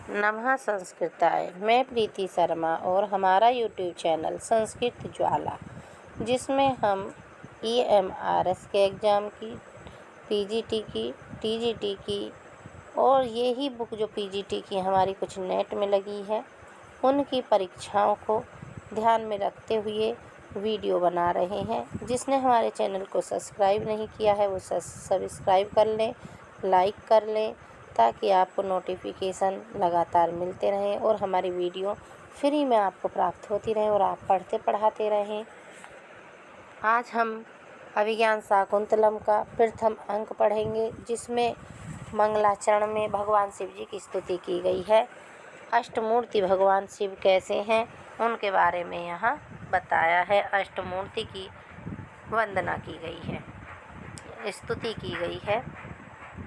नमः संस्कृताय। मैं प्रीति शर्मा और हमारा यूट्यूब चैनल संस्कृत ज्वाला, जिसमें हम EMRS के एग्ज़ाम की, PGT की, TGT की और ये ही बुक जो PGT की हमारी कुछ नेट में लगी है, उनकी परीक्षाओं को ध्यान में रखते हुए वीडियो बना रहे हैं। जिसने हमारे चैनल को सब्सक्राइब नहीं किया है वो सब्सक्राइब कर लें, लाइक कर लें, ताकि आपको नोटिफिकेशन लगातार मिलते रहें और हमारी वीडियो फ्री में आपको प्राप्त होती रहें और आप पढ़ते पढ़ाते रहें। आज हम अभिज्ञान शाकुंतलम का प्रथम अंक पढ़ेंगे, जिसमें मंगलाचरण में भगवान शिव जी की स्तुति की गई है। अष्टमूर्ति भगवान शिव कैसे हैं उनके बारे में यहाँ बताया है। अष्टमूर्ति की वंदना की गई है, स्तुति की गई है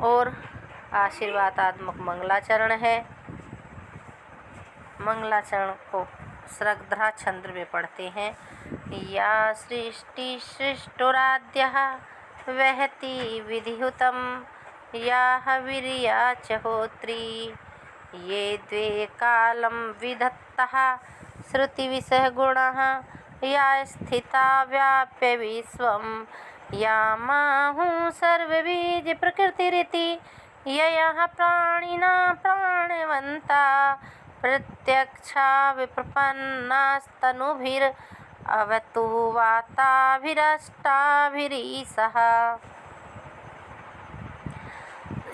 और आशीर्वादात्मक मंगलाचरण है। मंगलाचरण को श्रद्धा छंद में पढ़ते हैं। या सृष्टि सृष्टुराद्यः वहति विधिहुतं, या हविर्या च होत्री, ये द्वे कालं विधत्तः श्रुतिविषयः गुणः, या स्थिता व्याप्य विश्वं, या माहुः सर्वबीज प्रकृतिरिति, ययः प्राणिना प्राणवन्ता प्रत्यक्षा विप्रपन्नास्तनुभिर् अवतु वाताभिरष्टाभिरीशः।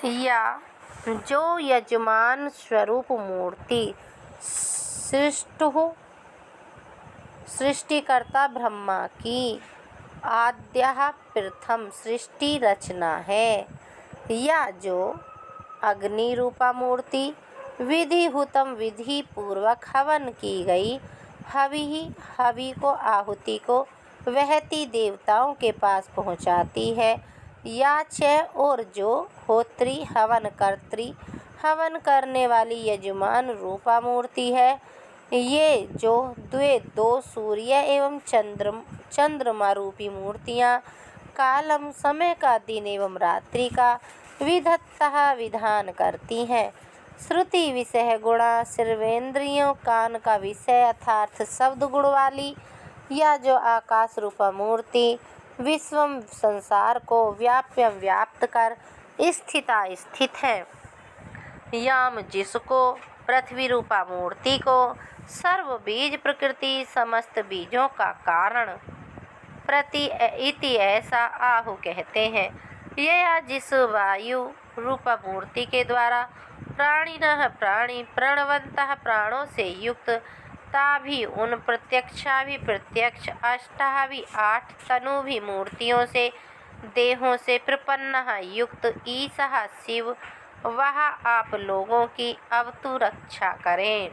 या जो यजमान स्वरूप मूर्ति सृष्टिकर्ता ब्रह्मा की आद्या प्रथम सृष्टि रचना है, या जो अग्नि रूपा मूर्ति विधिहुतम विधि पूर्वक हवन की गई हवि को आहुति को वहती देवताओं के पास पहुँचाती है, या च और जो होत्री हवन करने वाली यजमान रूपा मूर्ति है, ये जो दो सूर्य एवं चंद्रमा रूपी मूर्तियाँ कालम समय का दिन एवं रात्रि का विधत्तः विधान करती हैं। श्रुति विषय गुणा सर्वेंद्रियों कान का विषय अर्थात शब्द गुण वाली, या जो आकाश रूपा मूर्ति विश्वम संसार को व्याप्त कर स्थित है, याम जिसको पृथ्वी रूपा मूर्ति को सर्व बीज प्रकृति समस्त बीजों का कारण प्रति इति ऐसा आहु कहते हैं। यह जिस वायु रूपा मूर्ति के द्वारा प्राणिनः प्राणी प्रणवन्तः प्राणों से युक्त, ताभि उन प्रत्यक्ष अष्टाभि 8 तनु भी मूर्तियों से देहों से प्रपन्नः युक्त ईशः शिव, वह आप लोगों की अवतु रक्षा करें।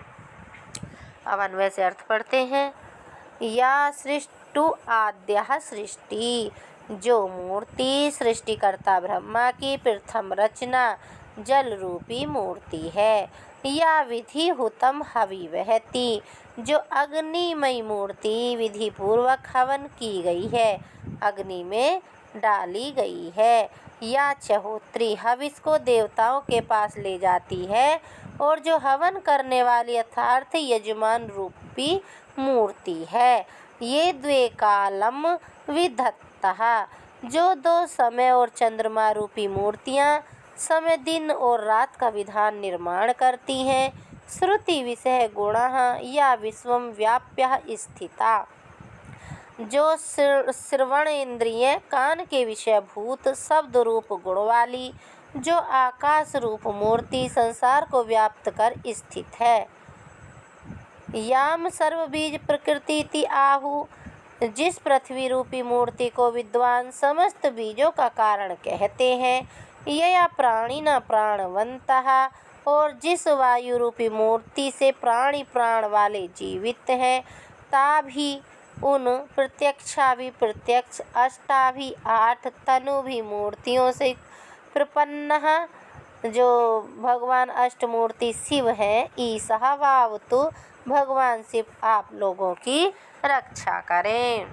अब अन्वय से अर्थ पढ़ते हैं। या सृष्टु आद्यः सृष्टि, जो मूर्ति सृष्टिकर्ता ब्रह्मा की प्रथम रचना जल रूपी मूर्ति है। या विधि हुतम हवि वहती, जो अग्निमयी मूर्ति विधि पूर्वक हवन की गई है, अग्नि में डाली गई है। या चहोत्री हविस को देवताओं के पास ले जाती है, और जो हवन करने वाली अर्थात यजमान रूपी मूर्ति है। ये द्वे कालम विधत्तः, जो दो समय और चंद्रमा रूपी मूर्तियाँ समय दिन और रात का विधान निर्माण करती हैं। श्रुति विषय गुणः, या विश्वम व्याप्य स्थिता, जो श्रवण इंद्रिय कान के विषय भूत शब्द रूप गुण वाली, जो आकाश रूप मूर्ति संसार को व्याप्त कर स्थित है। याम सर्वबीज प्रकृति आहु, जिस पृथ्वी रूपी मूर्ति को विद्वान समस्त बीजों का कारण कहते हैं। यया प्राणिना प्राणवन्तः, और जिस वायु रूपी मूर्ति से प्राण वाले जीवित हैं, ताभि उन प्रत्यक्ष अष्टाभि 8 तनु भी मूर्तियों से प्रपन्नः, जो भगवान अष्टमूर्ति शिव हैं, ईशः वावतु, भगवान शिव आप लोगों की रक्षा करें।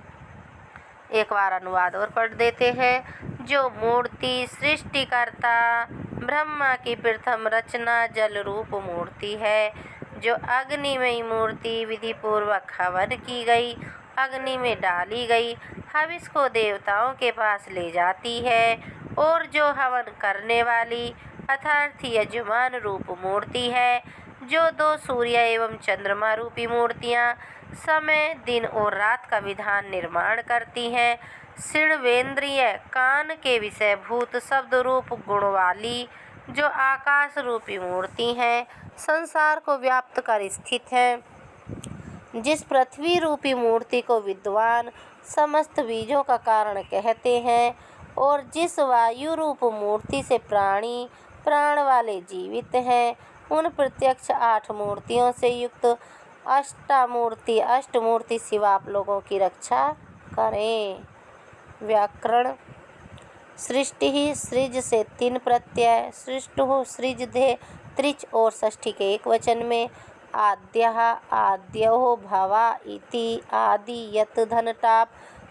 एक बार अनुवाद और पढ़ देते हैं। जो मूर्ति सृष्टिकर्ता ब्रह्मा की प्रथम रचना जल रूप मूर्ति है, जो अग्निमयी मूर्ति विधि पूर्वक हवन की गई, अग्नि में डाली गई हविष को देवताओं के पास ले जाती है, और जो हवन करने वाली अर्थात यजमान रूप मूर्ति है, जो दो सूर्य एवं चंद्रमा रूपी मूर्तियां समय दिन और रात का विधान निर्माण करती हैं। षड्वेंद्रिय कान के विषयभूत शब्द रूप गुण वाली जो आकाश रूपी मूर्ति हैं, संसार को व्याप्त कर स्थित है। जिस पृथ्वी रूपी मूर्ति को विद्वान समस्त बीजों का कारण कहते हैं, और जिस वायु रूप मूर्ति से प्राणी प्राण वाले जीवित हैं, उन प्रत्यक्ष 8 मूर्तियों से युक्त अष्टमूर्ति शिव आप लोगों की रक्षा करें। व्याकरण सृष्टि ही सृज से 3 प्रत्यय, सृष्टु सृज धे त्रिच और षष्ठी के एक वचन में आद्यः आद्यो भवा इति आदि यत धन टाप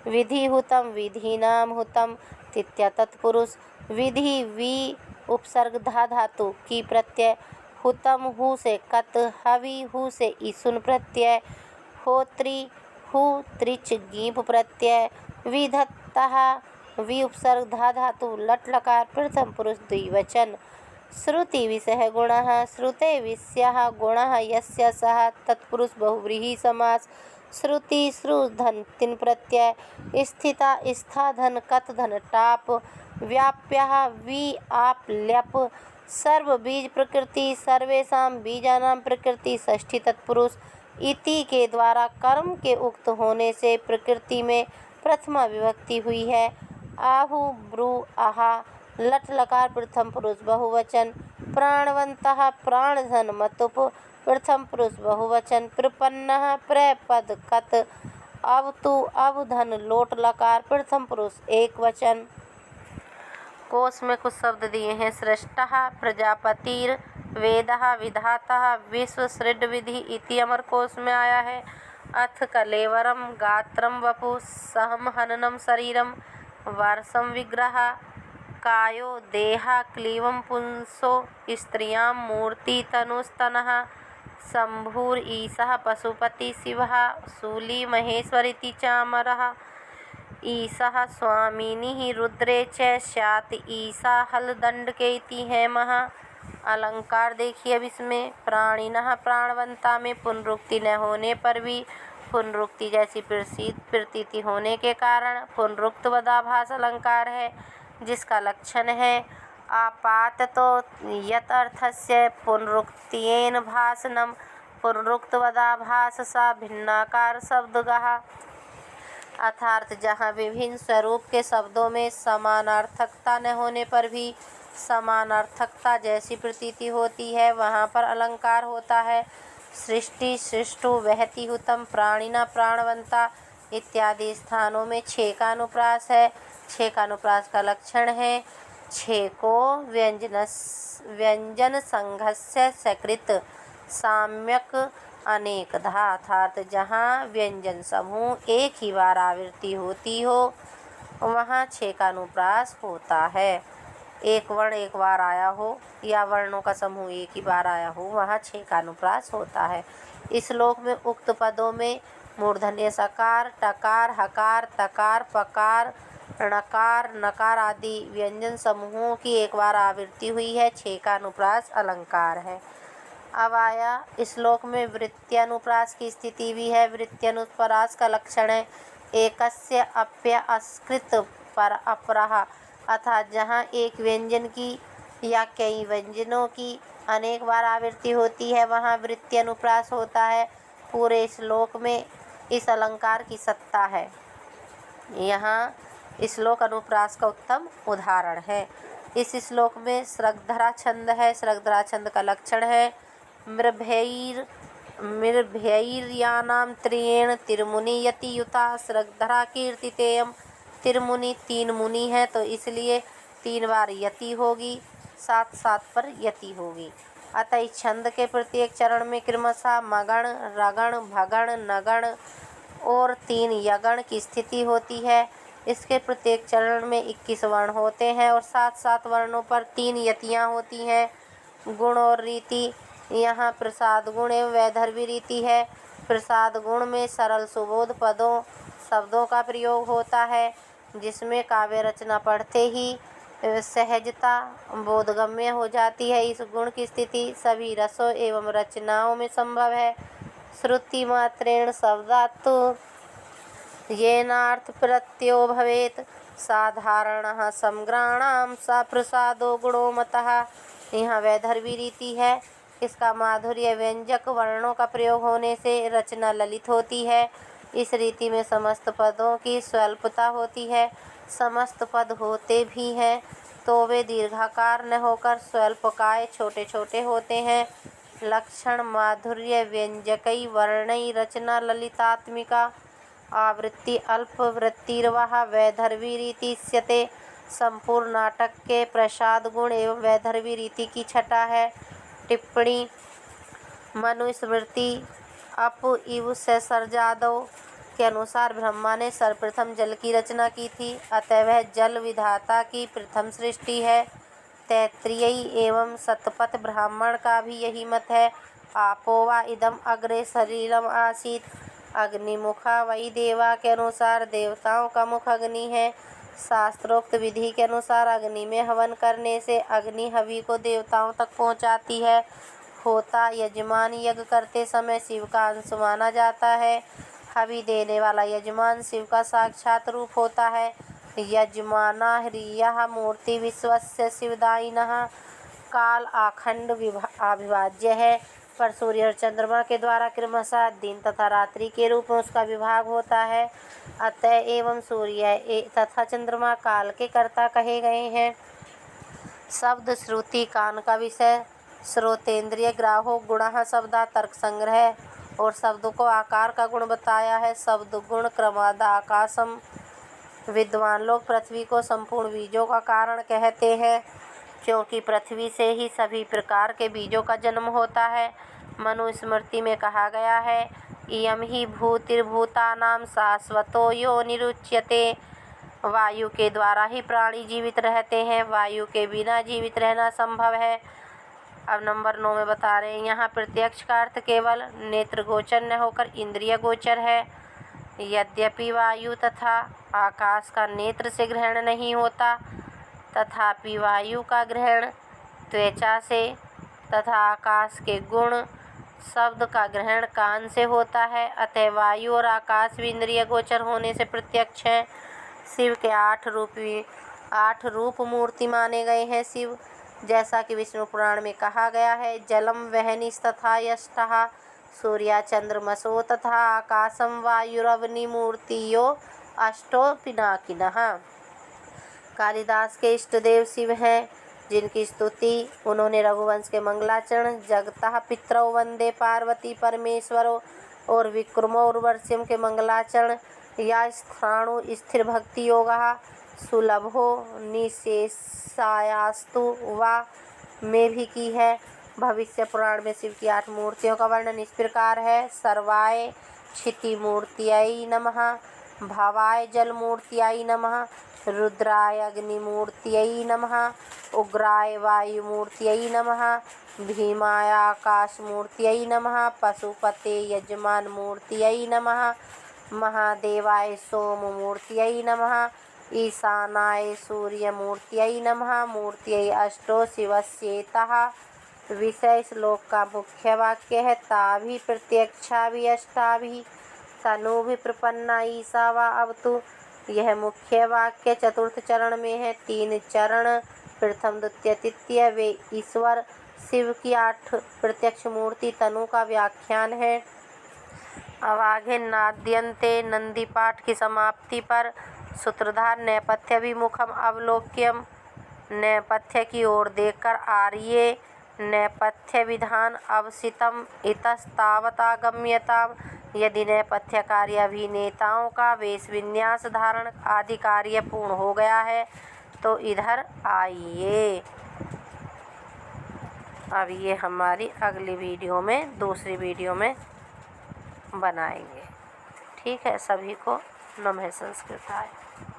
विधि हुतम विधिनाम हुतम तित्या तत्पुरुष विधि वि उपसर्ग धा धातु की प्रत्यय हुतम हु से कत हवि हु से ईसुन प्रत्यय होत्री हु त्रिच गीप प्रत्यय विधत्तः वि उपसर्ग धा धातु लट लकार प्रथम पुरुष द्विवचन श्रुति विषय गुणः श्रुते विषयः गुणः यस्य सः तत्पुरुष बहुव्रीहि समास श्रुति श्रु धन 3 प्रत्यय स्थिता स्था धन कत धन टाप व्याप्यः वि आप ल्यप सर्व बीज प्रकृति सर्वेषां बीजानां प्रकृति षष्ठी तत्पुरुष इति के द्वारा कर्म के उक्त होने से प्रकृति में प्रथमा विभक्ति हुई है। आहु ब्रू आहा लट लकार प्रथम पुरुष बहुवचन प्राणवंतः प्राणधन मतुप प्रथम पुरुष बहुवचन प्रपन्नः प्रपद कत अवतु अवधन लोट लकार प्रथम पुरुष एक वचन। कोश में कुछ शब्द दिए हैं। सृष्टः प्रजापतिर वेदः विधातः विश्व सृड विधि इति अमर कोश में आया है। अथ कलेवरम गात्रम वपु सहम हननम शरीरम वर्षम विग्रह कायो देहा क्लीवम पुंसो स्त्रियां मूर्ति तनुस्तनः शंभुर ईशः पशुपति शिवः शूली महेश्वरीति चामरः ईशः स्वामिनी रुद्रे च स्यात् ईशा हलदंडकेति हेमः। अलंकार देखिए अब इसमें प्राणिनः प्राणवंता में पुनरुक्ति न होने पर भी पुनरुक्ति जैसी प्रतीति होने के कारण पुनरुक्त वदाभास अलंकार है, जिसका लक्षण है आपाततो यत अर्थस्य पुनरुक्त्येन भासनम पुनरुक्त वदाभास सा भिन्नाकार शब्दगः अर्थात जहाँ विभिन्न स्वरूप के शब्दों में समानार्थकता न होने पर भी समानार्थकता जैसी प्रतीति होती है, वहाँ पर अलंकार होता है। सृष्टि सृष्टु वहति हुतम प्राणिना प्राणवंता इत्यादि स्थानों में 6 का अनुप्रास है। 6 का अनुप्रास का लक्षण है 6 को व्यंजन संघस्य सकृत साम्यक अनेकधा अर्थात जहाँ व्यंजन समूह एक ही बार आवृत्ति होती हो वहाँ 6 का अनुप्रास होता है। एक वर्ण एक बार आया हो या वर्णों का समूह एक ही बार आया हो वहाँ 6 का अनुप्रास होता है। इस श्लोक में उक्त पदों में मूर्धन्य सकार टकार हकार तकार पकार णकार नकार आदि व्यंजन समूहों की एक बार आवृत्ति हुई है। 6 का अनुप्रास अलंकार है। अब आया इस श्लोक में वृत्त्यनुप्रास की स्थिति भी है। वृत्त्यनुप्रास का लक्षण है एकस्य अप्य अस्कृत पर अपरः अर्थात जहाँ एक व्यंजन की या कई व्यंजनों की अनेक बार आवृत्ति होती है वहाँ वृत्त्यनुप्रास होता है। पूरे श्लोक में इस अलंकार की सत्ता है। यहाँ श्लोक अनुप्रास का उत्तम उदाहरण है। इस श्लोक में सृगधरा छंद है। सृगधरा छंद का लक्षण है मृभैर्यानां त्रियेण तिरमुनि यति युता सृगधरा कीर्तितेयम। तिरमुनि 3 मुनि है तो इसलिए 3 बार यति होगी, 7 पर यति होगी। अतः इस छंद के प्रत्येक चरण में क्रमशः मगण रगण भगण नगण और 3 यगण की स्थिति होती है। इसके प्रत्येक चरण में 21 वर्ण होते हैं और 7-7 वर्णों पर 3 यतियाँ होती हैं। गुण और रीति, यहाँ प्रसाद गुण एवं वैदर्भी रीति है। प्रसाद गुण में सरल सुबोध पदों शब्दों का प्रयोग होता है, जिसमें काव्य रचना पढ़ते ही सहजता बोधगम्य हो जाती है। इस गुण की स्थिति सभी रसों एवं रचनाओं में संभव है। श्रुति मात्रेण शब्दात् येनार्थ प्रत्ययो भवेत् साधारणः समग्राणां सा प्रसादो गुणो मतः। यहाँ वैदर्भी रीति है। इसका माधुर्य व्यंजक वर्णों का प्रयोग होने से रचना ललित होती है। इस रीति में समस्त पदों की स्वल्पता होती है। समस्त पद होते भी हैं तो वे दीर्घाकार न होकर स्वल्पकाय छोटे छोटे होते हैं। लक्षण माधुर्य व्यंजकई वर्णई रचना ललितात्मिका आवृत्ति अल्पवृत्तिर्वा वैदर्भी रीति इष्यते। संपूर्ण नाटक के प्रसाद गुण एवं वैदर्भी रीति की छटा है। टिप्पणी मनुस्मृति अप इव ससर्जादव के अनुसार ब्रह्मा ने सर्वप्रथम जल की रचना की थी, अतः वह जल विधाता की प्रथम सृष्टि है। तैत्तिरीय एवं शतपथ ब्राह्मण का भी यही मत है। आपो वा इदम अग्रे सलिलम आसीत अग्निमुखा वही देवा के अनुसार देवताओं का मुख अग्नि है। शास्त्रोक्त विधि के अनुसार अग्नि में हवन करने से अग्नि हवि को देवताओं तक पहुंचाती है। होता यजमान यज्ञ करते समय शिव का अंश माना जाता है। हवि देने वाला यजमान शिव का साक्षात रूप होता है। यजमाना ह्रियः मूर्ति विश्वस्य शिवदायिनः। काल अखंड अविभाज्य है, पर सूर्य और चंद्रमा के द्वारा क्रमशः दिन तथा रात्रि के रूप में उसका विभाग होता है। अतः एवं सूर्य तथा चंद्रमा काल के कर्ता कहे गए हैं। शब्द श्रुति कान का विषय, श्रोतेंद्रिय ग्राहो गुणः शब्दा तर्क संग्रह, और शब्द को आकार का गुण बताया है। शब्द गुण क्रमाद आकाशम। विद्वान लोग पृथ्वी को संपूर्ण बीजों का कारण कहते हैं, क्योंकि पृथ्वी से ही सभी प्रकार के बीजों का जन्म होता है। मनुस्मृति में कहा गया है, इयं ही भूतिर्भूतानां शाश्वतो योनिरुच्यते। वायु के द्वारा ही प्राणी जीवित रहते हैं, वायु के बिना जीवित रहना संभव है। अब नंबर 9 में बता रहे हैं, यहाँ प्रत्यक्ष का अर्थ केवल नेत्र गोचर न होकर इंद्रिय गोचर है। यद्यपि वायु तथा आकाश का नेत्र से ग्रहण नहीं होता, तथापि वायु का ग्रहण त्वचा से तथा आकाश के गुण शब्द का ग्रहण कान से होता है। अतः वायु और आकाश भी इंद्रिय गोचर होने से प्रत्यक्ष है। शिव के 8 रूप मूर्ति माने गए हैं। शिव, जैसा कि विष्णु पुराण में कहा गया है, जलम वह्निस्तथा यष्टः सूर्या चंद्रमसो तथा आकाशम वायुरवनि मूर्तियो अष्टो पिनाकिनः। कालिदास के इष्ट देव शिव हैं, जिनकी स्तुति उन्होंने रघुवंश के मंगलाचरण जगतः पितरौ वंदे पार्वती परमेश्वरो और विक्रमो उर्वश्यम के मंगलाचरण या स्थाणु स्थिर भक्ति योगः सुलभो निशेषायास्तु वा में भी की है। भविष्य पुराण में शिव की 8 मूर्तियों का वर्णन इस प्रकार है। सर्वाय क्षिति मूर्त्यै नमः, भवाय जल मूर्त्यै नमः, रुद्राय अग्नि मूर्त्यै नमः, उग्राय वायु मूर्त्यै नमः, भीमाय आकाश मूर्त्यै नमः, पशुपते यजमान मूर्त्यै नमः, महादेवाय सोम मूर्त्यै नमः, ईशानाय सूर्य मूर्त्यै नमः। मूर्त्यै अष्टो शिवस्येतः। विषय श्लोक का मुख्य वाक्य है, ताभि प्रत्यक्षाभि अष्टाभि तनुभि प्रपन्ना ईशा वा अवतु। यह मुख्य वाक्य चतुर्थ चरण में है। 3 चरण प्रथम द्वितीय तृतीय वे ईश्वर शिव की 8 प्रत्यक्ष मूर्ति तनु का व्याख्यान है। अब आगे नाद्यन्ते नंदी पाठ की समाप्ति पर सूत्रधार नेपथ्याभिमुखम अवलोक्यम, नेपथ्य की ओर देखकर आर्ये नेपथ्य विधान अवसितम इतस्तावतागम्यताम। यदि नेपथ्य कार्य अभिनेताओं का वेश विन्यास धारण आदि कार्य पूर्ण हो गया है तो इधर आइए। अब ये हमारी अगली वीडियो में दूसरी वीडियो में बनाएंगे। ठीक है, सभी को नमः संस्कृताय।